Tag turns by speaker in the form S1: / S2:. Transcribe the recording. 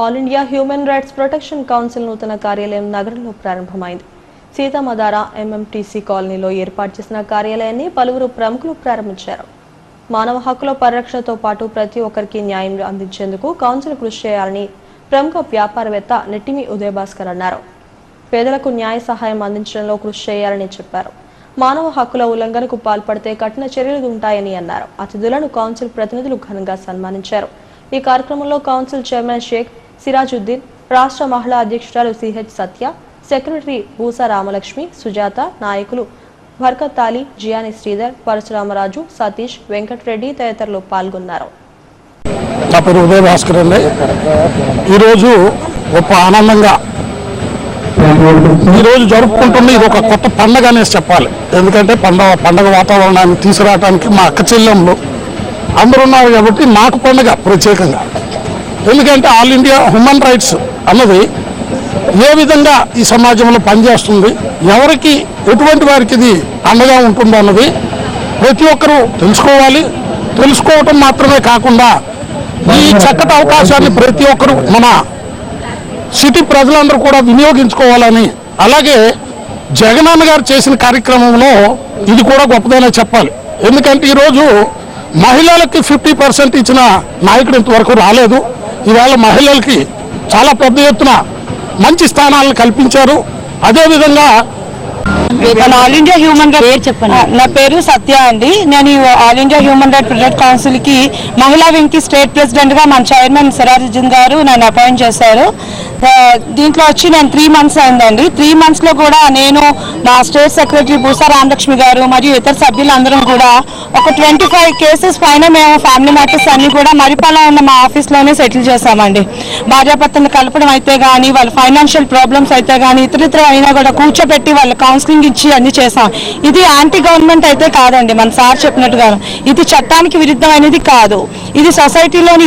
S1: All India human rights protection council నూతన కార్యాలయం నగరంలో ప్రారంభమైంది. సీతామదార ఎంఎంటీసీ కాలనీలో ఏర్పాటు చేసిన కార్యాలయాన్ని పలువురు ప్రముఖులు ప్రారంభించారు. మానవ హక్కుల పరిరక్షణతో పాటు ప్రతి ఒక్కరికి న్యాయం అందించేందుకు కౌన్సిల్ కృషి చేయాలని ప్రముఖ వ్యాపారవేత్త నెట్టిమి ఉదయభాస్కర్ అన్నారు. పేదలకు న్యాయ సహాయం అందించడంలో కృషి చేయాలని చెప్పారు. మానవ హక్కుల ఉల్లంఘనకు పాల్పడితే కఠిన చర్యలు ఉంటాయని అన్నారు. అతిథులను కౌన్సిల్ ప్రతినిధులు ఘనంగా సన్మానించారు. ఈ కార్యక్రమంలో కౌన్సిల్ చైర్మన్ షేక్ సిరాజుద్దీన్, రాష్ట్ర మహిళా అధ్యక్షురాలు సిహెచ్ సత్య, సెక్రటరీ బూసా రామలక్ష్మి, సుజాత, నాయకులు బర్కత్ అలీ, జియాని శ్రీధర్, పరశురామరాజు, సతీష్, వెంకటరెడ్డి తదితరులు పాల్గొన్నారు.
S2: నా పేరు ఉదయభాస్కర్ అండి. ఈరోజు గొప్ప ఆనందంగా ఈరోజు జరుపుకుంటుంది. ఇది ఒక కొత్త పండగ అనేసి చెప్పాలి. ఎందుకంటే పండగ వాతావరణాన్ని తీసుకురావడానికి మా అక్క చెల్లెళ్ళు అందరూ ఉన్నారు కాబట్టి నాకు పండుగ ప్రత్యేకంగా. ఎందుకంటే ఆల్ ఇండియా హ్యూమన్ రైట్స్ అన్నది ఏ విధంగా ఈ సమాజంలో పనిచేస్తుంది, ఎవరికి ఎటువంటి వారికి ఇది అండగా ఉంటుందో అన్నది ప్రతి ఒక్కరూ తెలుసుకోవాలి. తెలుసుకోవటం మాత్రమే కాకుండా ఈ చక్కటి అవకాశాన్ని ప్రతి ఒక్కరూ మన సిటీ ప్రజలందరూ కూడా వినియోగించుకోవాలని, అలాగే జగనన్న గారు చేసిన కార్యక్రమంలో ఇది కూడా గొప్పదనే చెప్పాలి. ఎందుకంటే ఈరోజు మహిళలకి 50% ఇచ్చిన నాయకుడు ఇంతవరకు రాలేదు. ఇవాళ మహిళలకి చాలా పెద్ద ఎత్తున మంచి స్థానాలను కల్పించారు. అదేవిధంగా
S3: ఆల్ ఇండియా హ్యూమన్ రైట్ నా పేరు సత్య అండి. నేను all India human right protect council కి మహిళా వింగ్ కి స్టేట్ ప్రెసిడెంట్ గా మన చైర్మన్ సిరాజుద్దీన్ గారు నన్ను అపాయింట్ చేశారు. దీంట్లో వచ్చి నేను 3 months అయిందండి. 3 months లో కూడా నేను మా స్టేట్ సెక్రటరీ బూసా రామలక్ష్మి గారు మరియు ఇతర సభ్యులందరం కూడా ఒక 25 కేసెస్ పైన మేము ఫ్యామిలీ మ్యాటర్స్ అన్ని కూడా మరిపాల ఉన్న మా ఆఫీస్లోనే సెటిల్ చేశామండి. భార్యాభర్తలను కలపడం అయితే కానీ, వాళ్ళ ఫైనాన్షియల్ ప్రాబ్లమ్స్ అయితే కానీ, ఇతరితర అయినా కూడా కూర్చోబెట్టి వాళ్ళ కౌన్సిలింగ్ ఇచ్చి అన్ని చేసాం. ఇది యాంటీ గవర్నమెంట్ అయితే కాదండి. మన సార్ చెప్పినట్టుగా ఇది చట్టానికి విరుద్ధమైనది కాదు. ఇది సొసైటీలోని